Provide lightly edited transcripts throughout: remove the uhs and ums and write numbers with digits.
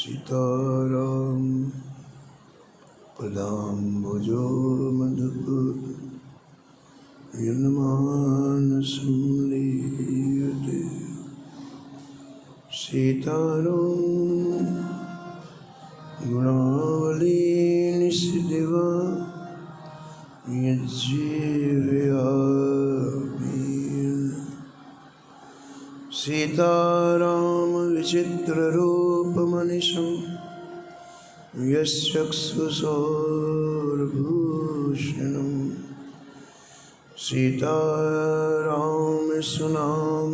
सीताराम पदाम्बुजो मधुपुर यन्मानसं लीयते सीताराम गुणावली निशिदिवा यज्जीवयामि सीताराम विचित्ररूपमनिशं यश्चक्षुषोर्भूषणं सीताराम सुनाम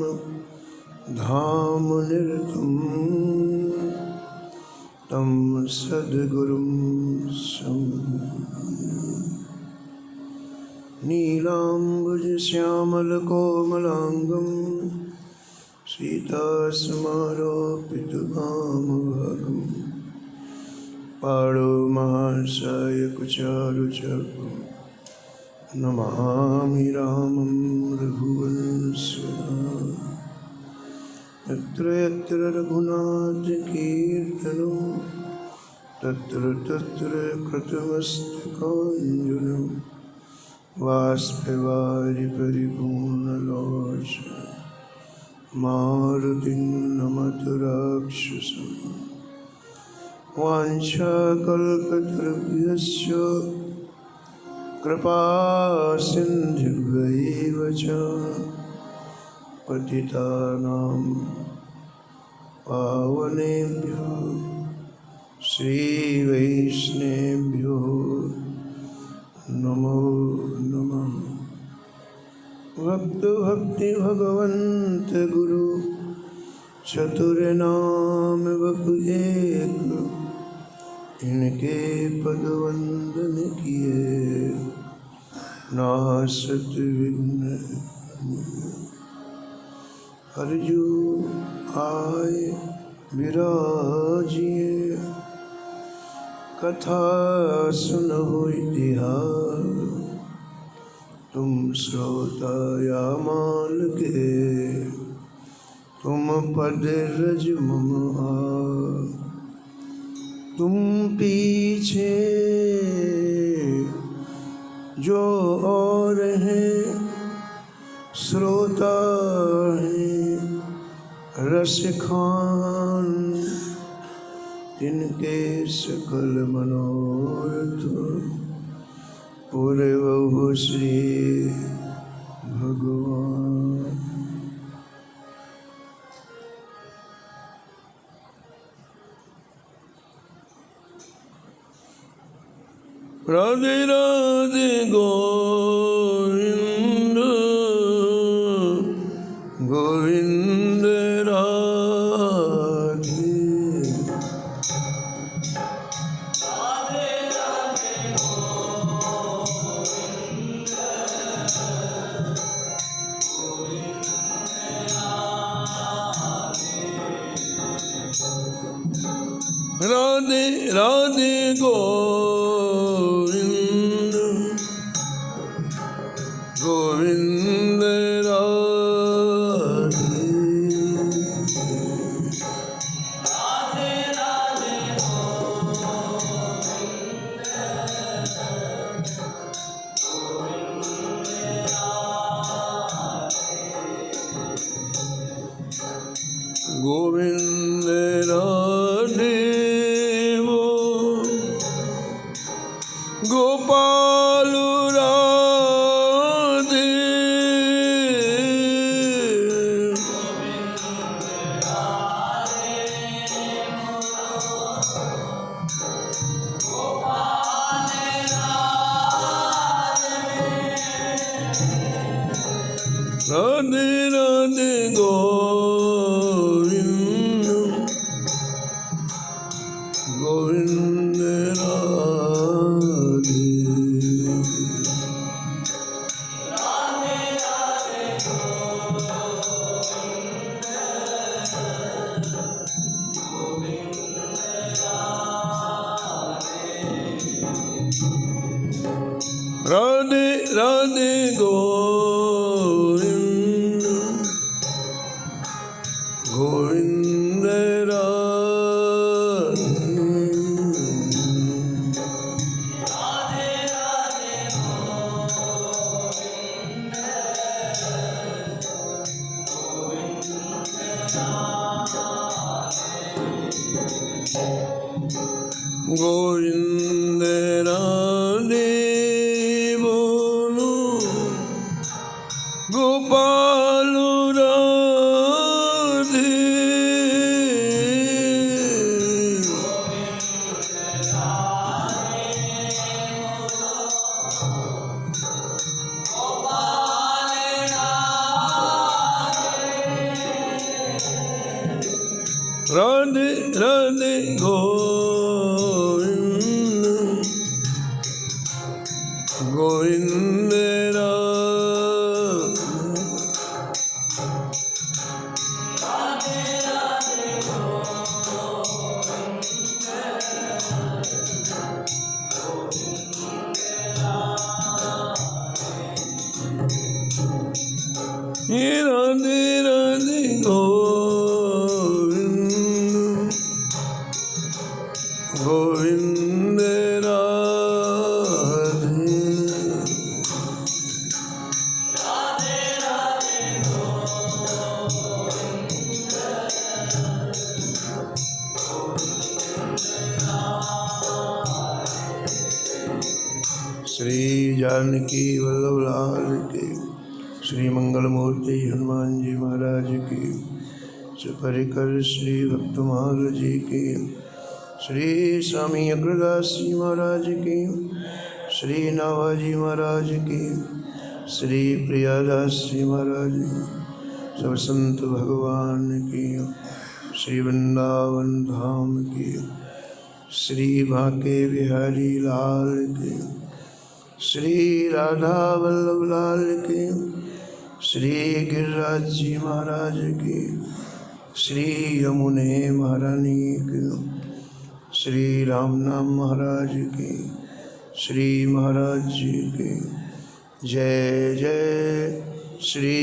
धामनिरतं तं सद्गुरुं नीलाम्बुजश्यामलकोमलाङ्गं सीतासमारोपितभामभागं पाणिमासायकचारुचकं नमामि रामं रघुवंशनाथं यत्र यत्र रघुनाथकीर्तनो तत्र तत्र कृतमस्तकाञ्जलिं बाष्पवारि परिपूर्णलोचनं मारुतिं नमत राक्षसं वाञ्छाकल्पतरुभ्यश्च कृपासिन्धुभ्यैव च पतितानां पावनेभ्यो श्रीवैष्णवेभ्यो नमो नमः। भक्त भक्ति भगवंत गुरु चतुर नाम बपु एक, इनके पद वंदन किए नासत विघ्न। हरिजू आए विराजिए कथा सुनो इतिहास, तुम श्रोता या माल के तुम पद रज मम आए। तुम पीछे जो और हैं श्रोता हैं रसिखान, जिनके सकल मनोरथ पूरे बहु श्री भगवान। राधे राधे गोविंद गोविंद राधे। राधे राधे गोविंद गोविंद राधे। राधे राधे गोविंद राधे गोपाल राधे। राधे राधे गोविंद गोविंद राधे बोलो गोपाल राधे राधे राधे गोविंद गोविंद राधे राधे गोविंद गोविंद श्री जानकी वल्लभ लाल की, श्री मंगल मूर्ति हनुमान जी महाराज की, परिकर श्री भक्तमाल जी की, श्री स्वामी अग्रदास जी महाराज की, श्री नाभाजी महाराज की, श्री प्रियादास जी महाराज की, सब संत भगवान की, श्री वृंदावन धाम की, श्री बांके बिहारी लाल की, श्री राधा वल्लभ लाल की, श्री गिरिराज जी महाराज की, श्री यमुने महारानी की, श्री रामनाम महाराज की, श्री महाराज जी की जय जय श्री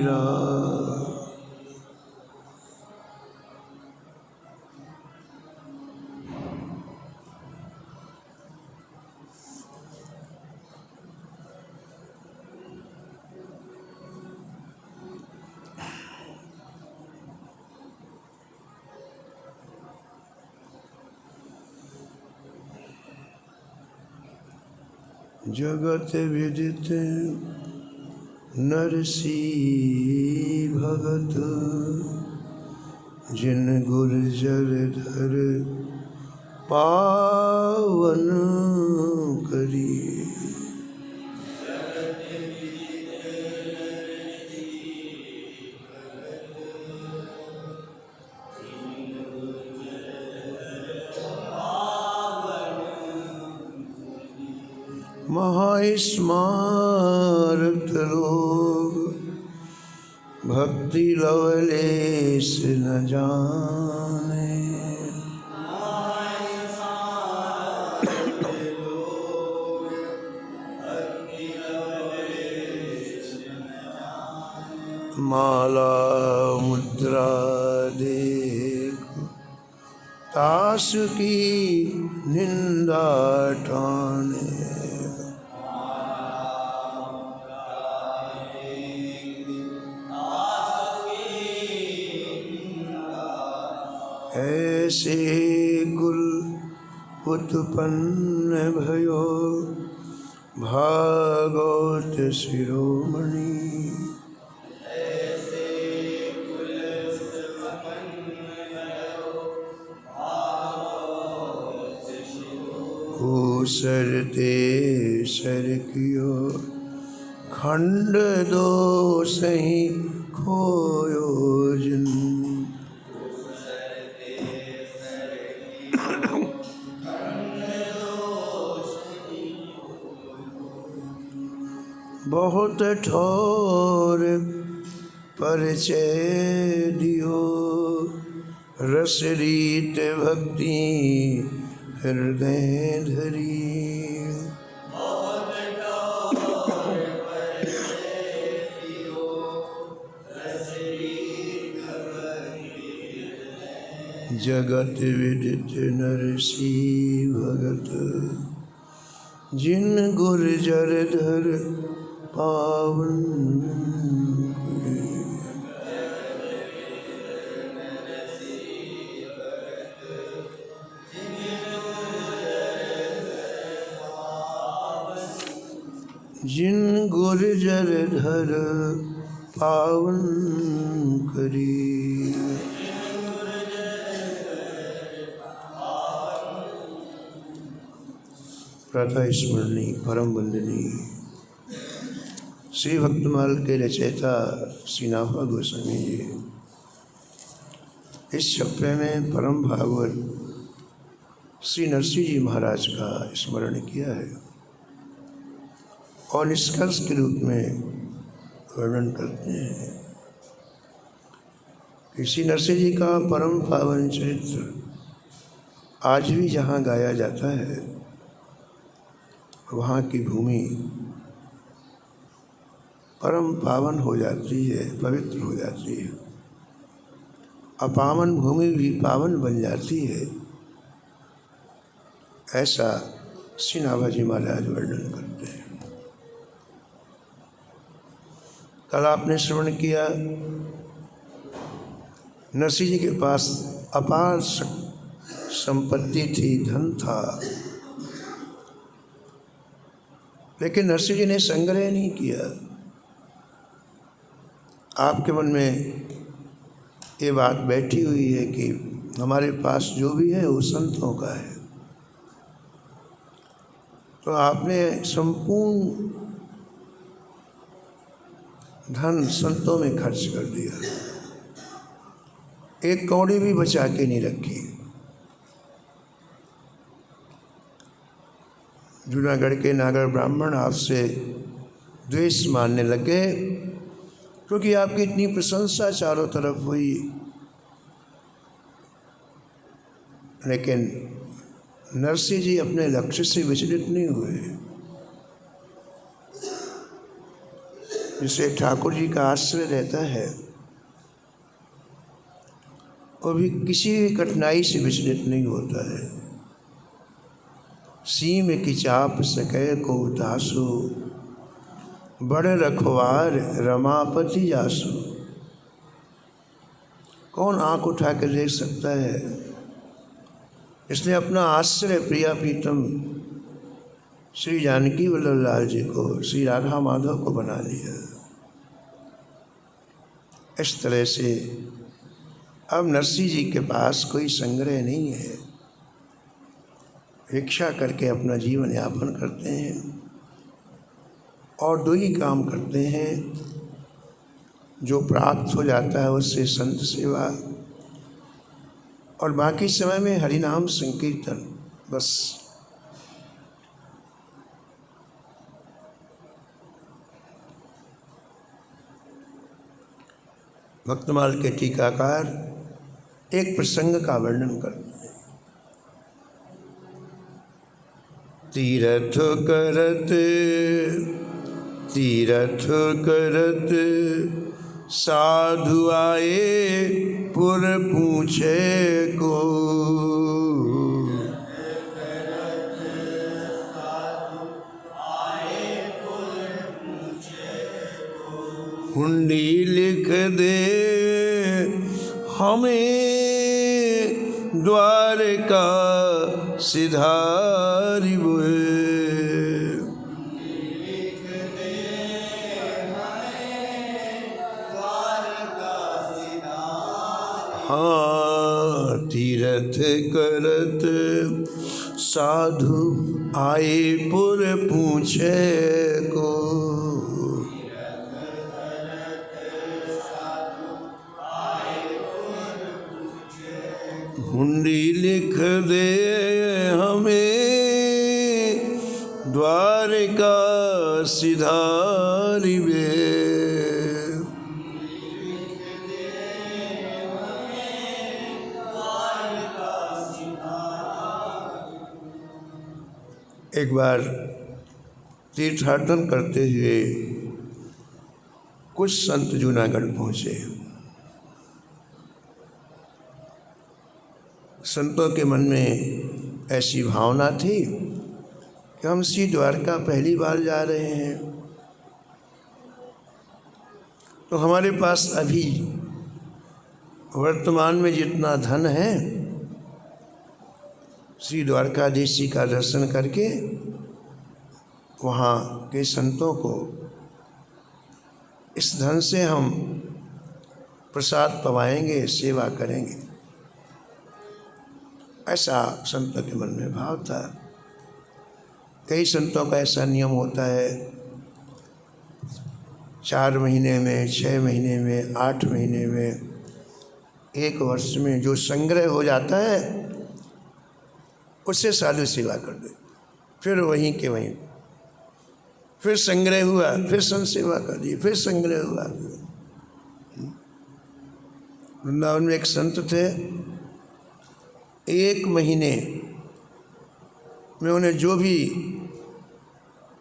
राम। जगत विदित नरसी भगत, जिन गुर्जर धर पावन करी। महास्मारक लोग भक्ति लवलेश न जाने, माला मुद्रा देख तास की निंदा ठाने। ऐसे कुल उत्पन्न भयो भागवत शिरोमणि। सरते सर कियो खंड दो सही खोयो जिन। बहुत ठोर परिचय दियो रस रीत भक्ति हृदय धरी। जगत विदित नरसी भगत, जिन गुर्जर धर पावन करे। जिन गुर्जर धर पावन करी। प्रातः स्मरणीय परम वंदनीय श्री भक्तमाल के रचयिता श्री नाभा गोस्वामी जी इस छप्पे में परम भागवत श्री नरसिंह जी महाराज का स्मरण किया है और निष्कर्ष के रूप में वर्णन करते हैं कि श्री नरसिंह जी का परम पावन चरित्र आज भी जहाँ गाया जाता है वहाँ की भूमि परम पावन हो जाती है, पवित्र हो जाती है। अपावन भूमि भी पावन बन जाती है, ऐसा श्री नाभा जी महाराज वर्णन करते हैं। कल आपने श्रवण किया नरसिंह जी के पास अपार संपत्ति थी, धन था, लेकिन नरसिंह जी ने संग्रह नहीं किया। आपके मन में ये बात बैठी हुई है कि हमारे पास जो भी है वो संतों का है, तो आपने संपूर्ण धन संतों में खर्च कर दिया, एक कौड़ी भी बचा के नहीं रखी। जूनागढ़ के नागर ब्राह्मण आपसे द्वेष मानने लगे क्योंकि आपकी इतनी प्रशंसा चारों तरफ हुई, लेकिन नरसिंह जी अपने लक्ष्य से विचलित नहीं हुए। जिसे ठाकुर जी का आश्रय रहता है वो भी किसी भी कठिनाई से विचलित नहीं होता है। सीम की चाप सकै को दासो, बड़ रखवार रमापति जासो। कौन आँख उठा कर देख सकता है? इसने अपना आश्रय प्रिया प्रीतम श्री जानकी वल्लभ लाल जी को, श्री राधा माधव को बना लिया। इस तरह से अब नरसिंह जी के पास कोई संग्रह नहीं है, भिक्षा करके अपना जीवन यापन करते हैं और दो ही काम करते हैं, जो प्राप्त हो जाता है उससे संत सेवा और बाकी समय में हरिनाम संकीर्तन, बस। भक्तमाल के टीकाकार एक प्रसंग का वर्णन करते हैं। तीरथ करत साधु आए पुर पूछे को। हुंडी लिख दे हमें द्वारका सिधारी बुए। हाँ, तीरथ करत साधु आए पुर पूछे को। हुंडी लिख दे हमें द्वारका सिधारी बे। एक बार तीर्थाटन करते हुए कुछ संत जूनागढ़ पहुँचे। संतों के मन में ऐसी भावना थी कि हम श्री द्वारका पहली बार जा रहे हैं, तो हमारे पास अभी वर्तमान में जितना धन है श्री द्वारकाधीश जी का दर्शन करके वहाँ के संतों को इस धन से हम प्रसाद पवाएंगे, सेवा करेंगे, ऐसा संतों के मन में भाव था। कई संतों का ऐसा नियम होता है, 4 महीने में, 6 महीने में, 8 महीने में, 1 वर्ष में जो संग्रह हो जाता है उससे साधु सेवा कर दे। फिर वहीं के वहीं, फिर संग्रह हुआ, फिर संत सेवा कर दी, फिर संग्रह हुआ। वृंदावन में एक संत थे, 1 महीने में उन्हें जो भी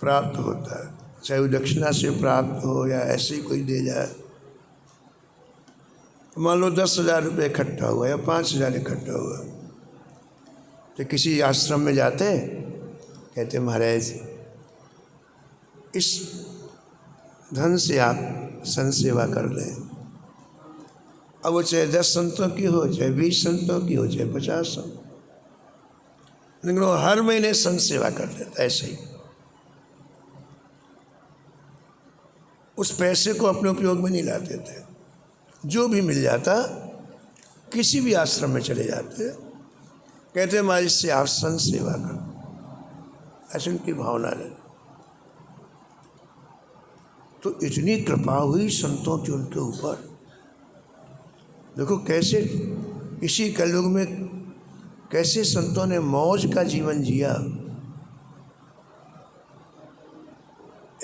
प्राप्त होता है, चाहे वो दक्षिणा से प्राप्त हो या ऐसे ही कोई दे जाए, मान लो 10,000 रुपये इकट्ठा हुआ या 5,000 इकट्ठा हुआ, तो किसी आश्रम में जाते, कहते महाराज इस धन से आप संत सेवा कर लें। अब वो चाहे 10 संतों की हो, चाहे 20 संतों की हो, चाहे 50 संत, लेकिन वो हर महीने संत सेवा कर लेता। ऐसे ही उस पैसे को अपने उपयोग में नहीं लाते थे, जो भी मिल जाता किसी भी आश्रम में चले जाते, कहते महाराज इससे आप संत सेवा कर, ऐसी उनकी भावना रहती। तो इतनी कृपा हुई संतों की उनके ऊपर। देखो कैसे इसी कलयुग में कैसे संतों ने मौज का जीवन जिया।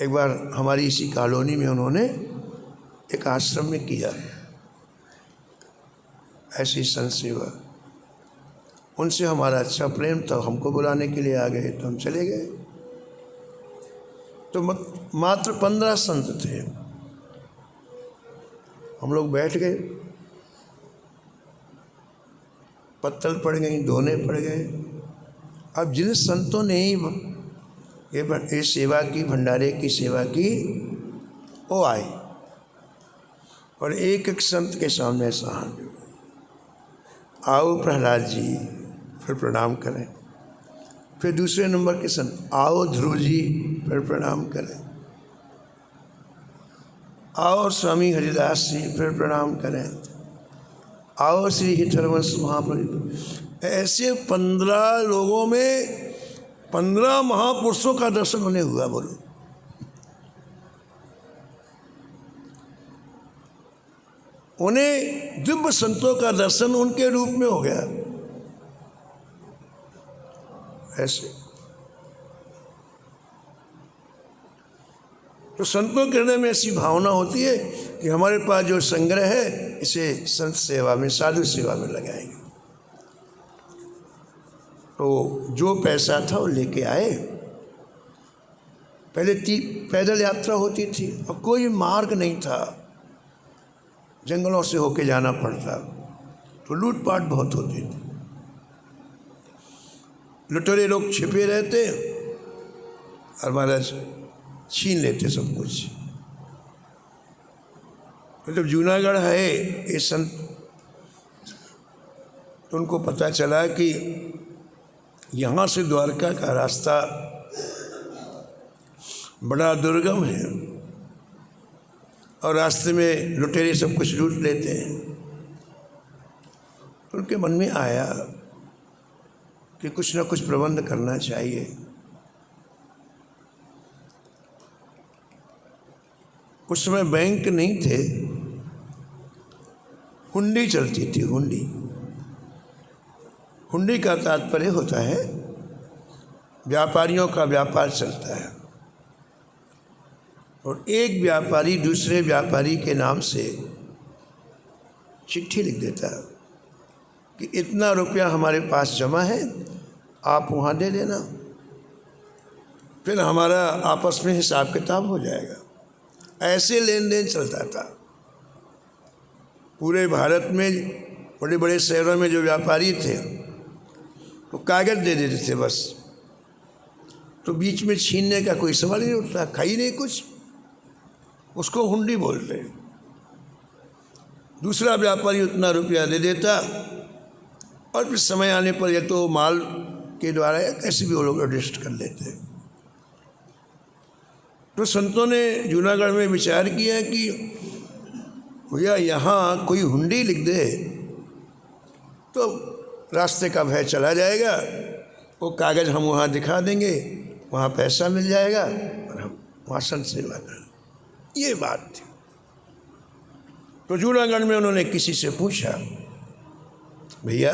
एक बार हमारी इसी कॉलोनी में उन्होंने एक आश्रम में किया ऐसी संत सेवा। उनसे हमारा अच्छा प्रेम था, हमको बुलाने के लिए आ गए तो हम चले गए। तो मात्र 15 संत थे, हम लोग बैठ गए, पत्तल पड़ गई, दोने पड़ गए। अब जिन संतों ने ये सेवा की, भंडारे की सेवा की, वो आए और एक एक संत के सामने ऐसा हाथ जोड़े, आओ प्रहलाद जी, फिर प्रणाम करें। फिर दूसरे नंबर के संत, आओ ध्रुव जी, फिर प्रणाम करें। आओ स्वामी हरिदास जी, फिर प्रणाम करें। आओ श्री हितरवंश महाप्रभु। ऐसे 15 लोगों में 15 महापुरुषों का दर्शन उन्हें हुआ। बोलो, उन्हें दिव्य संतों का दर्शन उनके रूप में हो गया। ऐसे तो संतों के हृदय में ऐसी भावना होती है कि हमारे पास जो संग्रह है इसे संत सेवा में, साधु सेवा में लगाएंगे। तो जो पैसा था वो लेके आए। पहले पैदल यात्रा होती थी और कोई मार्ग नहीं था, जंगलों से होके जाना पड़ता, तो लूटपाट बहुत होती थी। लुटेरे लोग छिपे रहते और महाराज छीन लेते सब कुछ। मतलब जूनागढ़ है ये संत, तो उनको पता चला कि यहाँ से द्वारका का रास्ता बड़ा दुर्गम है और रास्ते में लुटेरे सब कुछ लूट लेते हैं। तो उनके मन में आया कि कुछ ना कुछ प्रबंध करना चाहिए। उस समय बैंक नहीं थे, हुंडी चलती थी। हुंडी का तात्पर्य होता है व्यापारियों का व्यापार चलता है और एक व्यापारी दूसरे व्यापारी के नाम से चिट्ठी लिख देता है कि इतना रुपया हमारे पास जमा है, आप वहाँ दे देना, फिर हमारा आपस में हिसाब किताब हो जाएगा। ऐसे लेन देन चलता था पूरे भारत में। बड़े बड़े शहरों में जो व्यापारी थे वो कागज दे देते थे बस, तो बीच में छीनने का कोई सवाल ही नहीं उठता, खाई नहीं कुछ, उसको हुंडी बोलते। दूसरा व्यापारी उतना रुपया दे देता और फिर समय आने पर या तो माल के द्वारा या कैसे भी वो लोग एडजस्ट कर लेते। तो संतों ने जूनागढ़ में विचार किया कि भैया यहाँ कोई हुंडी लिख दे तो रास्ते का भय चला जाएगा, वो कागज़ हम वहाँ दिखा देंगे, वहाँ पैसा मिल जाएगा और हम वहाँ संत सेवा करें। ये बात थी। तो जूनागढ़ में उन्होंने किसी से पूछा, भैया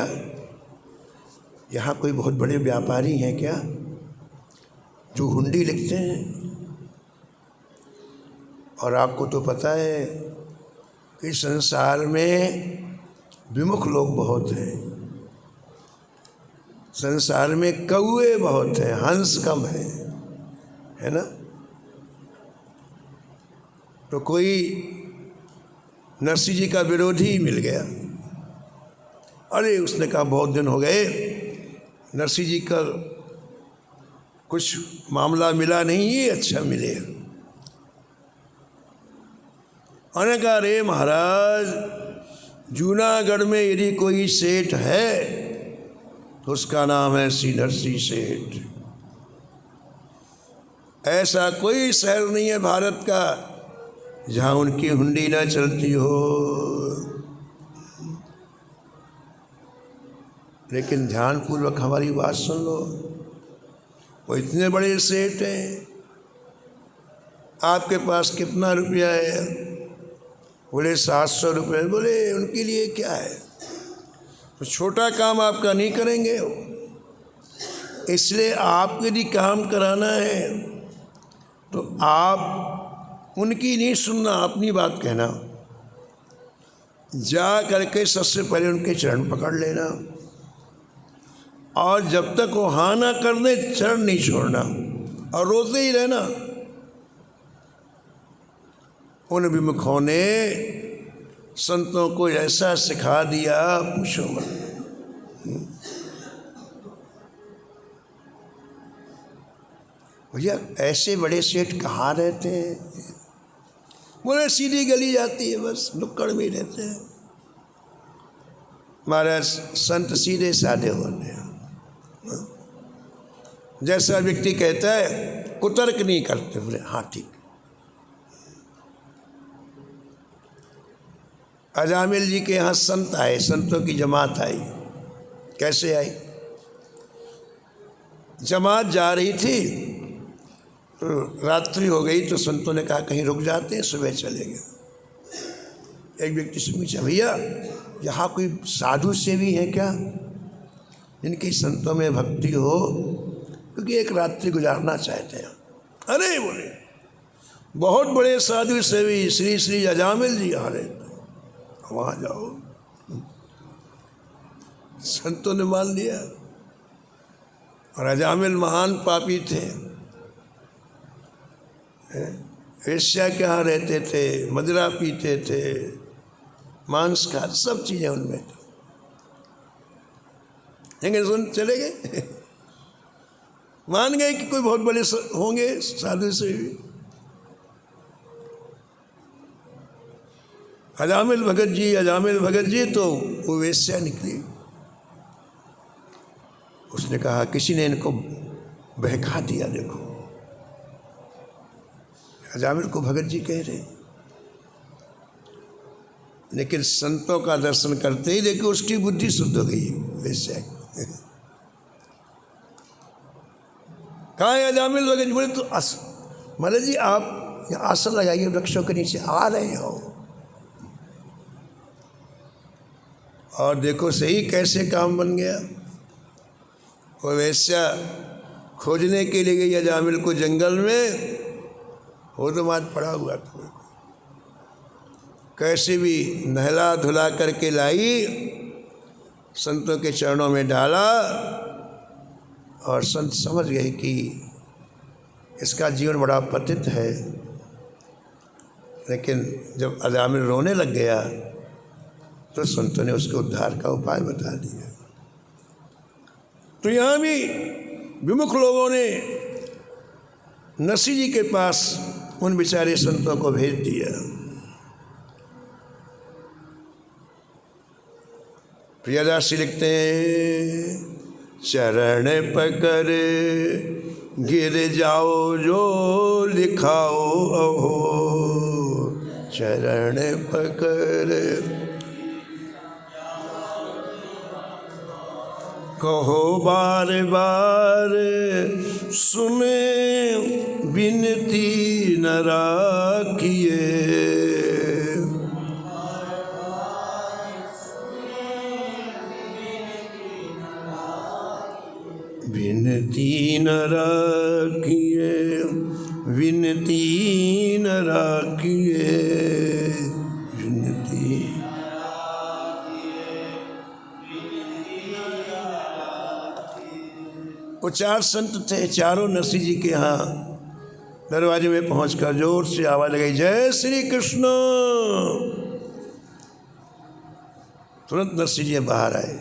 यहाँ कोई बहुत बड़े व्यापारी हैं क्या जो हुंडी लिखते हैं? और आपको तो पता है कि संसार में विमुख लोग बहुत हैं, संसार में कौवे बहुत हैं, हंस कम है ना। तो कोई नरसिंह जी का विरोधी मिल गया। अरे उसने कहा बहुत दिन हो गए, नरसिंह जी का कुछ मामला मिला नहीं, ये अच्छा मिले। उन्होंने कहा अरे महाराज, जूनागढ़ में यदि कोई सेठ है तो उसका नाम है श्री नरसिंह सेठ। ऐसा कोई शहर नहीं है भारत का जहाँ उनकी हुंडी ना चलती हो। लेकिन ध्यानपूर्वक हमारी बात सुन लो, वो इतने बड़े सेठ हैं, आपके पास कितना रुपया है? बोले 700 रुपये। बोले उनके लिए क्या है, तो छोटा काम आपका नहीं करेंगे, इसलिए आपको यदि काम कराना है तो आप उनकी नहीं सुनना, अपनी बात कहना। जा करके सबसे पहले उनके चरण पकड़ लेना और जब तक वो हाँ ना कर दे चरण नहीं छोड़ना और रोते ही रहना। उन विमुखों ने संतों को ऐसा सिखा दिया, पूछो मत। भैया ऐसे बड़े सेठ कहाँ रहते हैं? बोले सीधी गली जाती है, बस नुक्कड़ में रहते हैं। महाराज संत सीधे साधे होते हैं, जैसा व्यक्ति कहता है कुतर्क नहीं करते। बोले हाँ ठीक। अजामिल जी के यहाँ संत आए, संतों की जमात आई। कैसे आई? जमात जा रही थी तो रात्रि हो गई तो संतों ने कहा कहीं रुक जाते हैं, सुबह चले गए। एक व्यक्ति से पूछा, भैया यहाँ कोई साधु सेवी है क्या जिनकी संतों में भक्ति हो, क्योंकि एक रात्रि गुजारना चाहते हैं। अरे बोले बहुत बड़े साधु सेवी श्री श्री अजामिल जी आ रहे थे, वहाँ जाओ। संतों ने मान लिया। और अजामिल महान पापी थे, वेश्या के यहाँ रहते थे, मदिरा पीते थे, मांस खा, सब चीज़ें उनमें थी। लेकिन सुन चले गए मान गए कि कोई बहुत बड़े होंगे साधु से। अजामिल भगत जी तो वो वेश्या निकली। उसने कहा किसी ने इनको बहका दिया, देखो अजामिल को भगत जी कह रहे। लेकिन संतों का दर्शन करते ही देखो उसकी बुद्धि शुद्ध हो गई वेश्या। कहाँ है अजामिल भगत जी? बोले तो महाराज जी आप यहाँ आसन लगाइए, वृक्षों के नीचे आ रहे हो। और देखो सही कैसे काम बन गया। वो वेश्या खोजने के लिए गई अजामिल को जंगल में, वो तो मात पड़ा हुआ था। कैसे भी नहला धुला करके लाई, संतों के चरणों में डाला और संत समझ गए कि इसका जीवन बड़ा पतित है। लेकिन जब अजामिल रोने लग गया तो संतों ने उसके उद्धार का उपाय बता दिया। तो यहाँ भी विमुख लोगों ने नरसिंह जी के पास उन बेचारे संतों को भेज दिया। प्रियदास लिखते हैं, चरण पकड़ गिर जाओ जो लिखाओ अहो, चरण पकड़ कहो बार बार, सुने विनती न राखिए। विनती न राखिए, विनती न राखिए, विनती। वो चार संत थे, चारों नरसिंह जी के यहाँ दरवाजे में पहुंचकर जोर से आवाज लगाई, जय श्री कृष्ण। तुरंत नरसिंह जी बाहर आए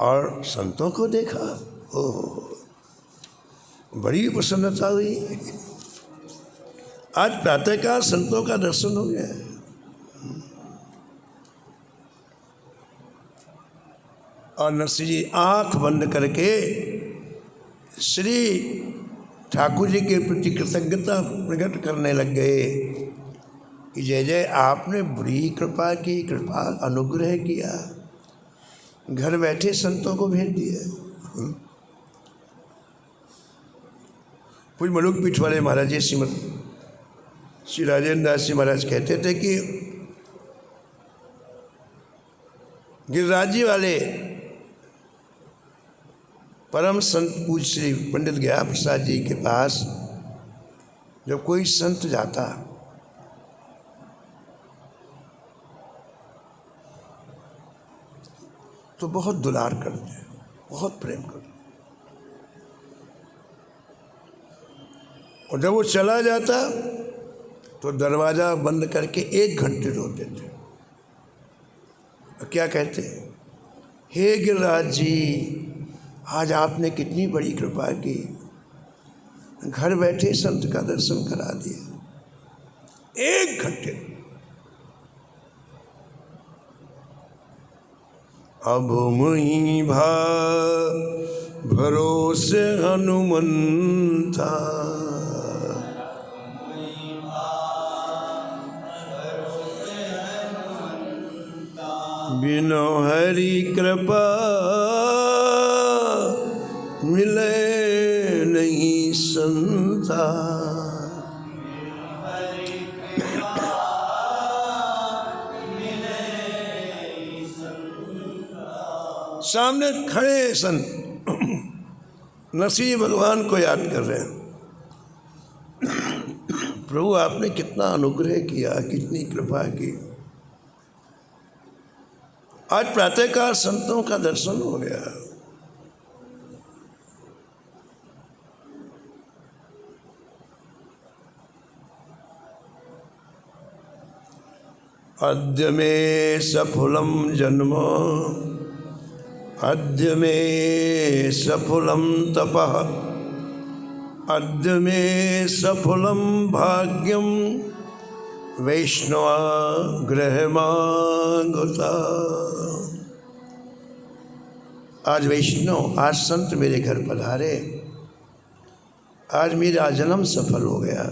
और संतों को देखा। ओह, बड़ी प्रसन्नता हुई। आज प्रातःकाल संतों का दर्शन हो गया। और नरसिंह जी आंख बंद करके श्री ठाकुर जी के प्रति कृतज्ञता प्रकट करने लग गए कि जय जय, आपने बड़ी कृपा की, कृपा अनुग्रह किया, घर बैठे संतों को भेज दिया। कुछ मलुक पीठ वाले महाराज जी श्री राजेंद्र दास जी महाराज कहते थे कि गिरिराज जी वाले परम संत पूज्य श्री पंडित गया प्रसाद जी के पास जब कोई संत जाता तो बहुत दुलार करते, बहुत प्रेम करते, और जब वो चला जाता तो दरवाज़ा बंद करके 1 घंटे रोते थे। क्या कहते हैं, हे गिरिराज जी, आज आपने कितनी बड़ी कृपा की, घर बैठे संत का दर्शन करा दिया 1 घंटे। अब मुई भरोसे हनुमंता, बिनो हरि कृपा मिले नहीं संता। सामने खड़े संत नरसिंह भगवान को याद कर रहे हैं, प्रभु आपने कितना अनुग्रह किया, कितनी कृपा की। आज प्रातःकाल संतों का दर्शन हो गया। अद्य मे सफलम जन्म, अद्य मे सफलम तपः, अद्य मे सफलम भाग्यम, वैष्णवा गृहमागता। आज वैष्णव, आज संत मेरे घर पधारे, आज मेरा जन्म सफल हो गया,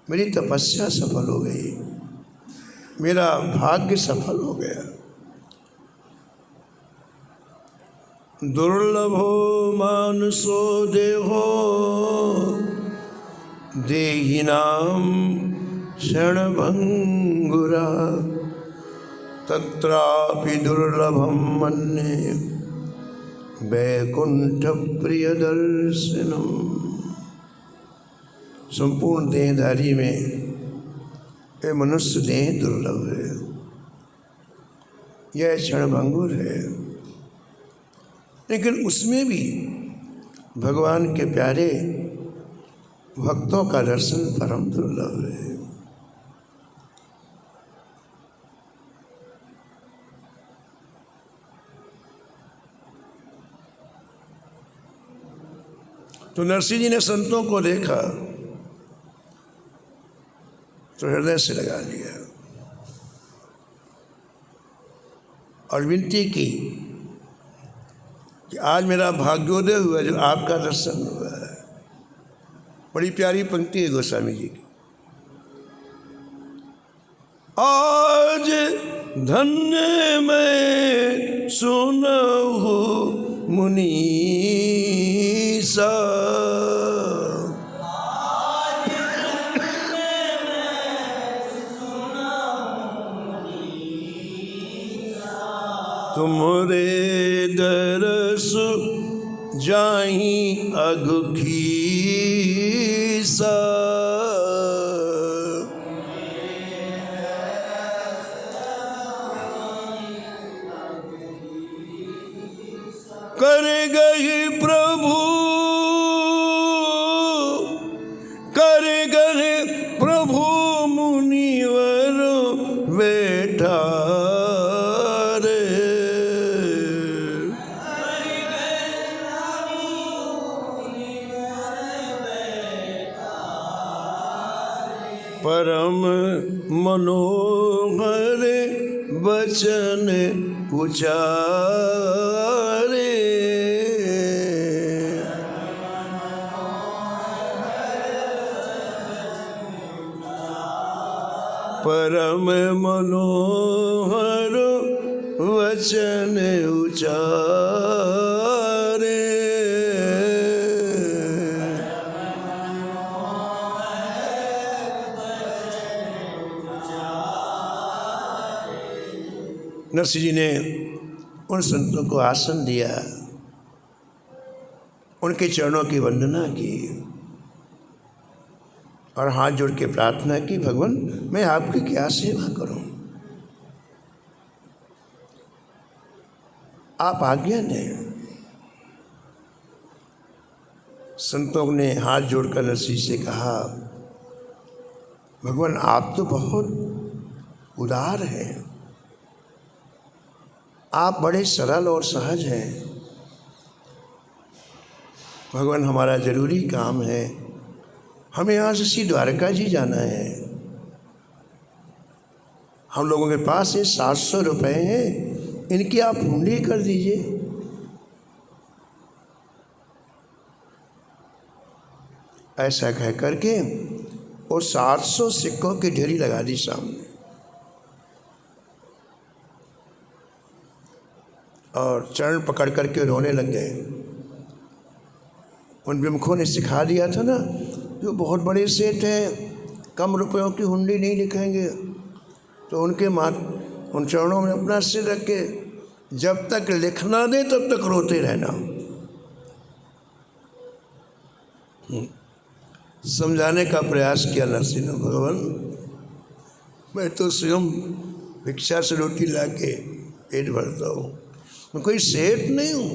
मेरी तपस्या सफल हो गई, मेरा भाग्य सफल हो गया। दुर्लभो मानुषो देहो, देहिनां क्षणभंगुरा, तत्रापि दुर्लभं मन्ये वैकुंठ प्रिय दर्शनम। संपूर्ण देहधारी में ये मनुष्य देह दुर्लभ है, यह क्षणभंगुर है, लेकिन उसमें भी भगवान के प्यारे भक्तों का दर्शन परम दुर्लभ है। तो नरसिंह जी ने संतों को देखा तो हृदय से लगा लिया और विनती की, कि आज मेरा भाग्योदय हुआ जो आपका दर्शन हुआ है। बड़ी प्यारी पंक्ति है गोस्वामी जी की। आज धन्य मैं सुनहु मुनीसा, तुमरे दरस जाहि अघु खीसा, कर गहि प्रभु, कर गहि प्रभु मुनिवर बैठा रे, परम मनोहर वचन उचारे, परम मनोहर वचन उचारे। नरसिंह जी ने उन संतों को आसन दिया, उनके चरणों की वंदना की और हाथ जोड़ के प्रार्थना की, भगवान मैं आपकी क्या सेवा करूं, आप आज्ञा दें। संतों ने हाथ जोड़कर नरसिंह से कहा, भगवान आप तो बहुत उदार हैं, आप बड़े सरल और सहज हैं। भगवान हमारा जरूरी काम है, हमें यहाँ से श्री द्वारका जी जाना है। हम लोगों के पास ये 700 रुपये हैं, इनकी आप हुंडी कर दीजिए। ऐसा कह करके और 700 सिक्कों की ढेरी लगा दी सामने और चरण पकड़ करके रोने लग गए। उन विमुखों ने सिखा दिया था ना, जो बहुत बड़े सेठ हैं, कम रुपयों की हुंडी नहीं लिखेंगे, तो उनके उन चरणों में अपना सिर रख के जब तक लिखना दे तब तक रोते रहना। समझाने का प्रयास किया नरसिंह ने, भगवान मैं तो स्वयं भिक्षा से रोटी ला के पेट भरता हूँ, मैं कोई सेठ नहीं हूँ,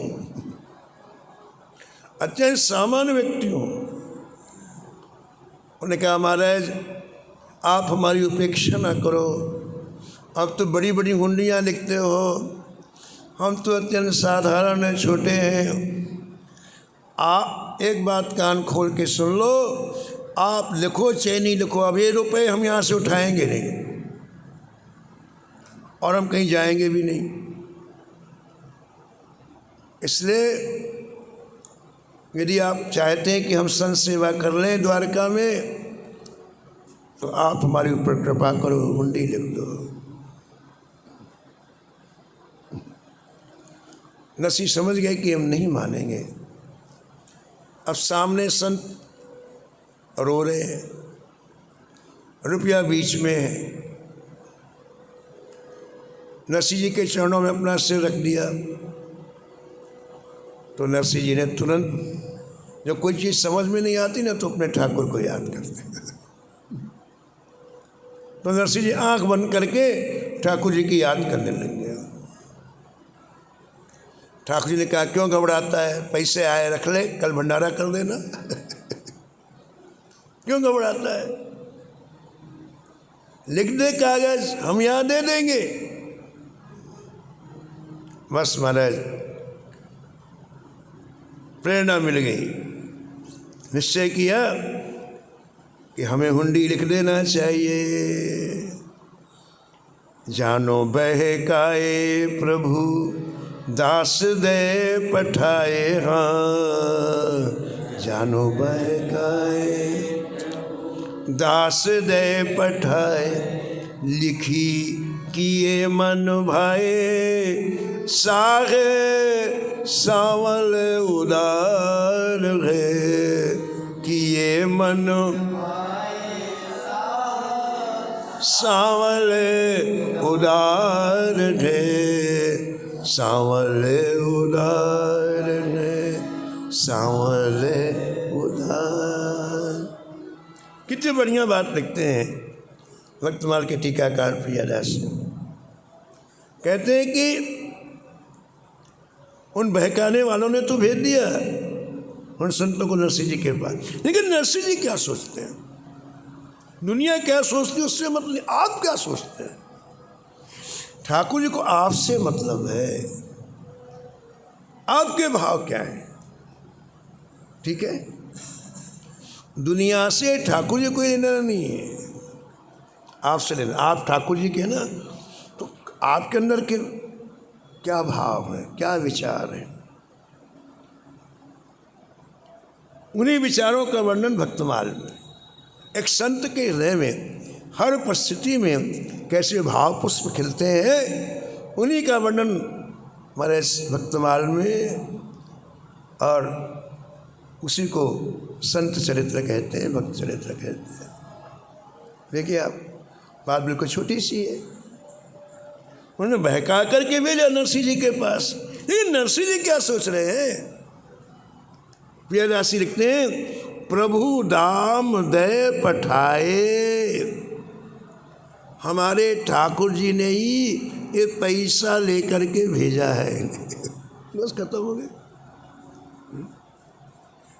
अत्यंत सामान्य व्यक्ति हूँ। उन्होंने कहा, महाराज आप हमारी उपेक्षा ना करो, अब तो बड़ी बड़ी हुंडियाँ लिखते हो, हम तो अत्यंत साधारण हैं, छोटे हैं। आप एक बात कान खोल के सुन लो, आप लिखो चाहे नहीं लिखो, अब ये रुपए हम यहाँ से उठाएंगे नहीं और हम कहीं जाएंगे भी नहीं। इसलिए यदि आप चाहते हैं कि हम संत सेवा कर लें द्वारका में, तो आप हमारे ऊपर कृपा करो, हुंडी लिख दो। नरसिंह समझ गए कि हम नहीं मानेंगे। अब सामने संत रो रहे हैं, रुपया बीच में है। नरसिंह जी के चरणों में अपना सिर रख दिया तो नरसिंह जी ने तुरंत, जो कोई चीज़ समझ में नहीं आती ना, तो अपने ठाकुर को याद करते। तो नरसिंह जी आंख बंद करके ठाकुर जी की याद करने लग गया। ठाकुर जी ने कहा, क्यों घबराता है, पैसे आए रख ले, कल भंडारा कर देना। क्यों घबराता है, लिख दे कागज, हम यहाँ दे देंगे। बस महाराज प्रेरणा मिल गई, निश्चय किया कि हमें हुंडी लिख देना चाहिए। जानो बहकाए प्रभु दास दे पठाए हाँ जानो बहकाए। दास दे पठाए लिखी किए मन भाए। सागे सावल उदार है किए मन सावल उदार है। सावल उदार है सावल उदार। कितनी बढ़िया बात लिखते हैं भक्तमाल के टीकाकार प्रियादास। कहते हैं कि उन बहकाने वालों ने तो भेज दिया उन संतों को नरसिंह जी के पास, लेकिन नरसिंह जी क्या सोचते हैं, दुनिया क्या सोचती है उससे मतलब, आप क्या सोचते हैं? ठाकुर जी को आपसे मतलब है, आपके भाव क्या है? ठीक है, दुनिया से ठाकुर जी कोई लेना नहीं है, आपसे लेना। आप ठाकुर जी के ना, तो आपके अंदर के क्या भाव है, क्या विचार है, उन्हीं विचारों का वर्णन भक्तमाल में। एक संत के हृदय में हर परिस्थिति में कैसे भाव पुष्प खिलते हैं, उन्हीं का वर्णन हमारे भक्तमाल में, और उसी को संत चरित्र कहते हैं, भक्त चरित्र कहते हैं। देखिए आप, बात बिल्कुल छोटी सी है। उन्होंने बहका करके भेजा नरसिंह जी के पास, लेकिन नरसिंह जी क्या सोच रहे हैं? प्रियदासी लिखते हैं, प्रभु दाम दे पठाए। हमारे ठाकुर जी ने ही ये पैसा लेकर के भेजा है। बस खत्म हो गया।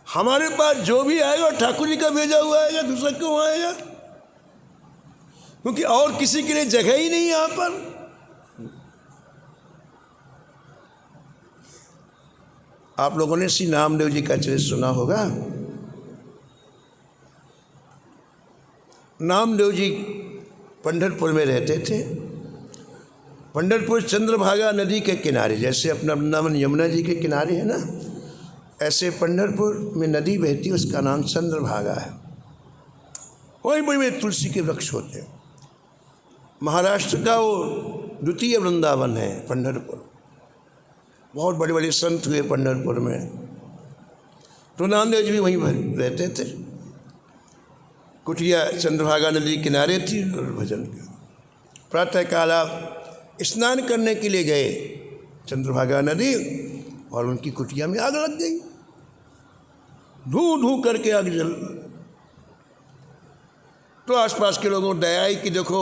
हमारे पास जो भी आएगा ठाकुर जी का भेजा हुआ आएगा, दूसरा क्यों आएगा? क्योंकि और किसी के लिए जगह ही नहीं यहाँ पर। आप लोगों ने श्री नामदेव जी का चरित्र सुना होगा। नामदेव जी पंढरपुर में रहते थे। पंढरपुर चंद्रभागा नदी के किनारे, जैसे अपना वृंदावन यमुना जी के किनारे है ना, ऐसे पंढरपुर में नदी बहती, उसका नाम चंद्रभागा है। वहीं बड़े बड़े तुलसी के वृक्ष होते हैं। महाराष्ट्र का वो द्वितीय वृंदावन है पंढरपुर। बहुत बड़े बड़े संत हुए पंढरपुर में, तो नामदेव जी भी वहीं रहते थे। कुटिया चंद्रभागा नदी किनारे थी और भजन किया। प्रातःकाल आप स्नान करने के लिए गए चंद्रभागा नदी, और उनकी कुटिया में आग लग गई। धू धू करके आग जल। तो आसपास के लोगों को दया आई कि देखो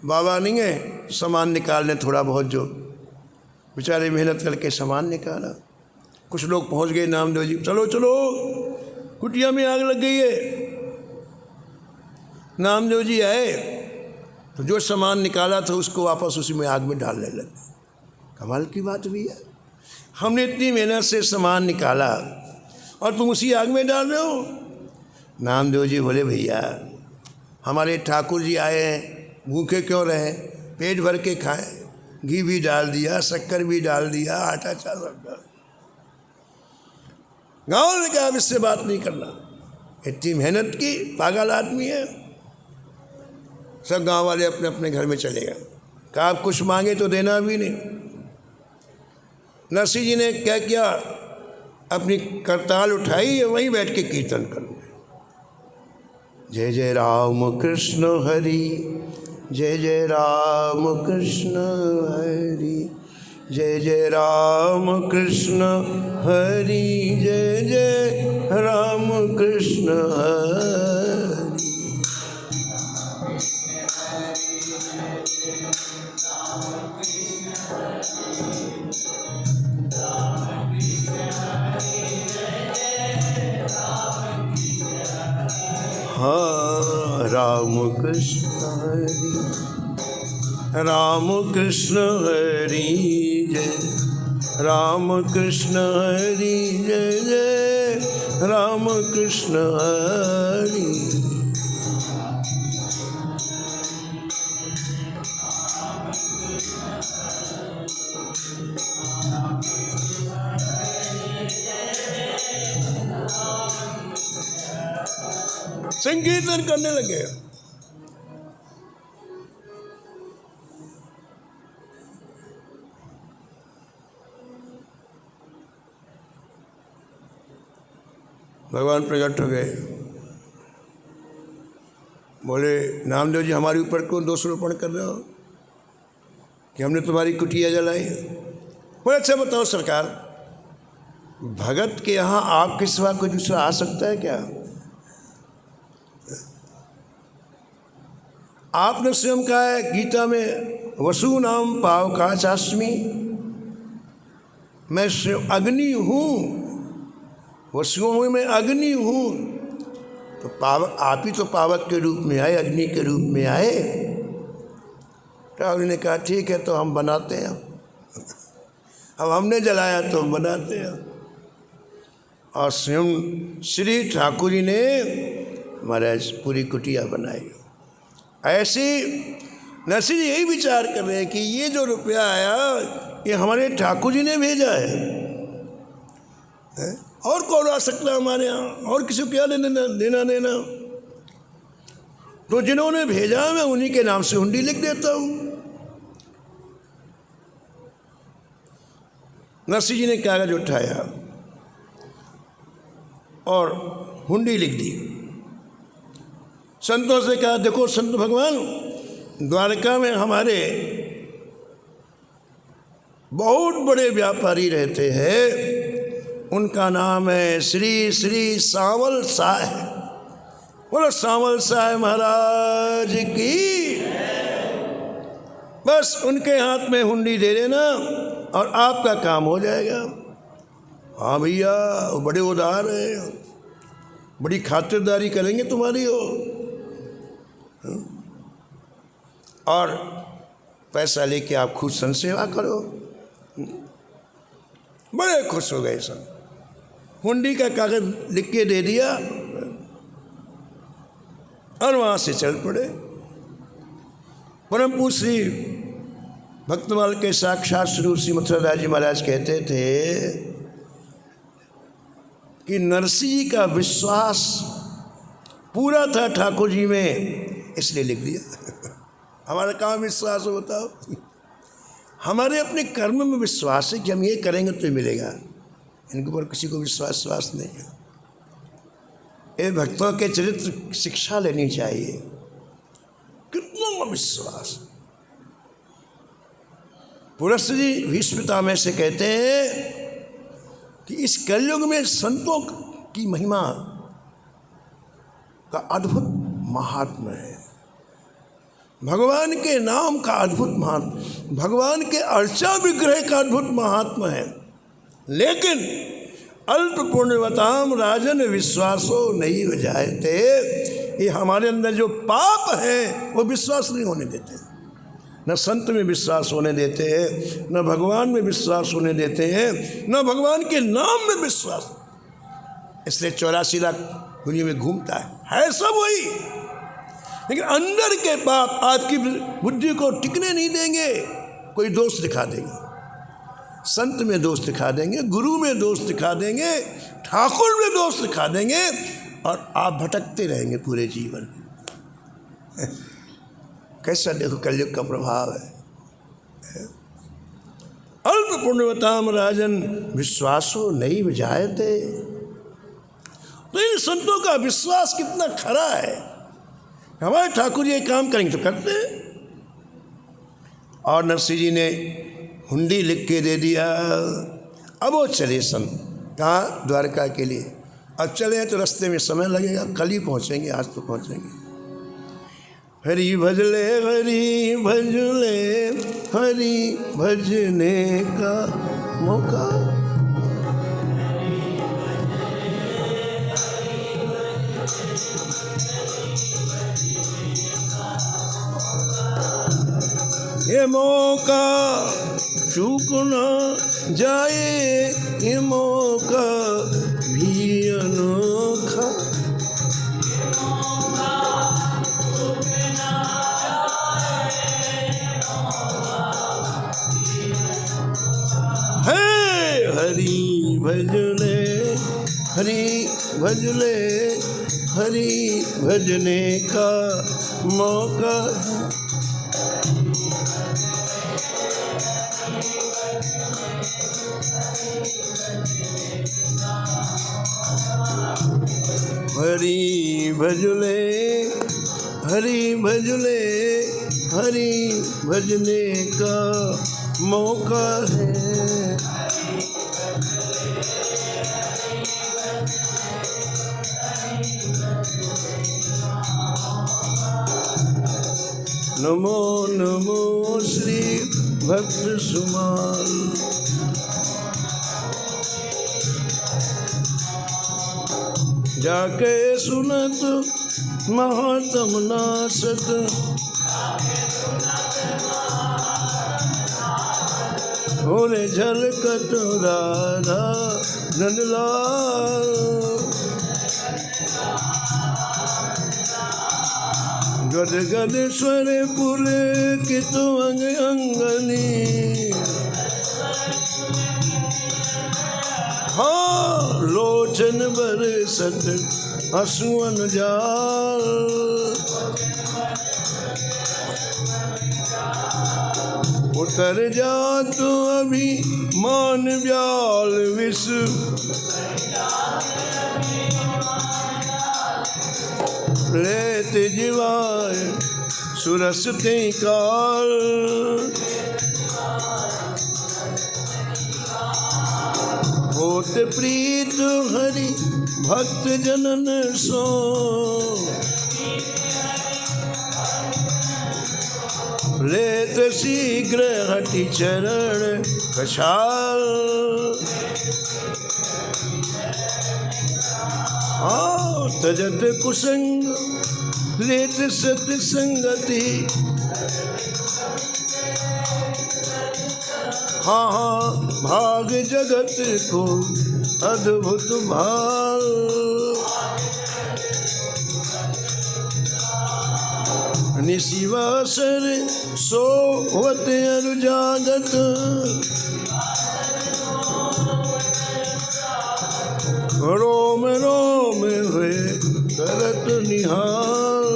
बाबा नहीं है, सामान निकालने थोड़ा बहुत, जो बेचारे मेहनत करके सामान निकाला। कुछ लोग पहुंच गए नामदेव जी, चलो चलो कुटिया में आग लग गई है। नामदेव जी आए तो जो सामान निकाला था उसको वापस उसी में आग में डालने लगे। कमाल की बात भी है, हमने इतनी मेहनत से सामान निकाला और तुम उसी आग में डाल रहे हो। नामदेव जी बोले, भैया हमारे ठाकुर जी आए हैं, भूखे क्यों रहे, पेट भर के खाएं। घी भी डाल दिया, शक्कर भी डाल दिया, आटा चावल डाल। गाँव ने कहा अब इससे बात नहीं करना, इतनी मेहनत की, पागल आदमी है। सब गांव वाले अपने अपने घर में चले गए। कहा आप कुछ मांगे तो देना भी नहीं। नरसिंह जी ने क्या किया, अपनी करताल उठाई, वहीं बैठ के कीर्तन करने। जय जय राम कृष्ण हरि, जय जय राम कृष्ण हरि, जय जय राम कृष्ण हरि, जय जय राम कृष्ण हरि। हाँ, राम कृष्ण हरि, राम कृष्ण हरि, जय राम कृष्ण हरि, जय जय राम कृष्ण हरि। संकीर्तन करने लगे। भगवान प्रकट हो गए, बोले नामदेव जी हमारे ऊपर क्यों दोषारोपण कर रहे हो कि हमने तुम्हारी कुटिया जलाई? बोले अच्छा बताओ सरकार, भगत के यहाँ आपके सिवा कोई दूसरा आ सकता है क्या? आपने स्वयं कहा है गीता में, वसु नाम पावकाचास्मि, मैं स्वयं अग्नि हूँ, वसुओं में अग्नि हूँ। तो पावक आप ही तो पावक के रूप में आए, अग्नि के रूप में आए। ठाकुर ने कहा ठीक है तो हम बनाते हैं, अब हमने जलाया तो हम बनाते हैं। और स्वयं श्री ठाकुर जी ने महाराज पूरी कुटिया बनाई। ऐसे नरसिंह जी यही विचार कर रहे हैं कि ये जो रुपया आया ये हमारे ठाकुर जी ने भेजा है, और कौन आ सकता है हमारे यहाँ, और किसी को क्या लेना देना। तो जिन्होंने भेजा मैं उन्हीं के नाम से हुंडी लिख देता हूँ। नरसिंह जी ने कागज उठाया और हुंडी लिख दी। संतों से कहा देखो संत भगवान, द्वारका में हमारे बहुत बड़े व्यापारी रहते हैं, उनका नाम है श्री श्री सांवल साय। बोलो सांवल साय महाराज की। बस उनके हाथ में हुंडी दे देना और आपका काम हो जाएगा। हाँ भैया वो बड़े उदार हैं, बड़ी खातिरदारी करेंगे तुम्हारी हो, और पैसा लेके आप खुद संत सेवा करो। बड़े खुश हो गए संत, हुंडी का कागज लिख के दे दिया और वहाँ से चल पड़े। परम पूज्य श्री भक्तमाल के साक्षात स्वरूप श्री मथुरादास जी महाराज कहते थे कि नरसिंह जी का विश्वास पूरा था ठाकुर जी में, इसलिए लिख दिया। हमारा कहाँ विश्वास हो बताओ? हमारे अपने कर्म में विश्वास है कि हम ये करेंगे तो मिलेगा, इनके ऊपर किसी को विश्वास नहीं है। ये भक्तों के चरित्र शिक्षा लेनी चाहिए, कितना विश्वास। पुरस्त्य जी भीष्म में से कहते हैं कि इस कलयुग में संतों की महिमा का अद्भुत महात्म्य है, भगवान के नाम का अद्भुत महात्म्य, भगवान के अर्चा विग्रह का अद्भुत महात्म्य है। लेकिन अल्प पुण्यवताम राजन विश्वासो नहीं हो जाते, ये हमारे अंदर जो पाप है वो विश्वास नहीं होने देते, न संत में विश्वास होने देते हैं, न भगवान में विश्वास होने देते हैं, न भगवान के नाम में विश्वास। इसलिए 84 लाख दुनिया में घूमता है सब वही, लेकिन अंदर के पाप आपकी बुद्धि को टिकने नहीं देंगे। कोई दोष दिखा देंगे, संत में दोष दिखा देंगे, गुरु में दोष दिखा देंगे, ठाकुर में दोष दिखा देंगे, और आप भटकते रहेंगे पूरे जीवन। कैसा देखो कलयुग का प्रभाव है। अल्प पुण्यवताम राजन विश्वासो नहीं विजायते। तो इन संतों का विश्वास कितना खरा है, हमारे ठाकुर जी काम करेंगे तो करते हैं। और नरसिंह जी ने हुंडी लिख के दे दिया। अब वो चले संत कहाँ? द्वारका के लिए। अब चले तो रास्ते में समय लगेगा, कल ही पहुँचेंगे, आज तो पहुँचेंगे। हरि भजले हरि भजले, हरि भजने का मौका। ये मौका चूक न जाए, ये मौका भी अनोखा। हरि भजले, हरि भजले, हरि भजने का मौका है। हरि भजले, हरि भजले, हरि भजने का मौका है। नमो नमो श्री भक्त सुमाल। जाके सुनत महात्म नासत, होरे झलकत राधा नंदलाल। गद गद स्वर पुलकित अंग अंगनी, हाँ लोचन बरसत आंसुअन जाल। उतर जा तो अभी मान ब्याल विष, लेत जीवाय सुरस ते काल। होत प्रीत हरि भक्त जनन सो, लेत शीघ्र हटि चरण कछाल। तजत कुसंग लेत सत्संगति, हाँ भाग जगत को अद्भुत भाल। निशिवासर सोवत अनुजागत, रोम रोम हुए करत निहाल।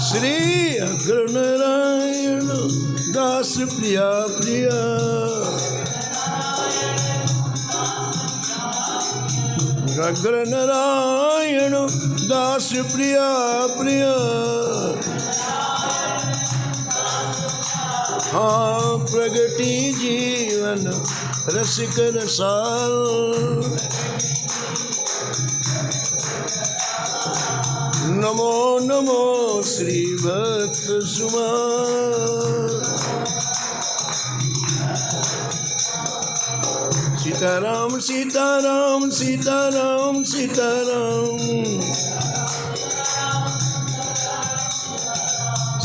श्री अग्र नारायण दास प्रिया प्रिया, अग्र नारायण दास प्रिया प्रिया। हाँ प्रगति जीवन रसिक रसाल। नमो नमो श्री भक्त सुमाल। सीताराम सीताराम सीताराम सीताराम,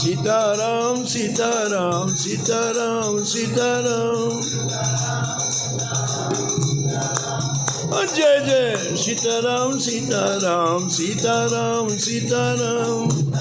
सीताराम सीताराम सीताराम सीताराम। जय जय सीताराम सीताराम सीताराम सीताराम।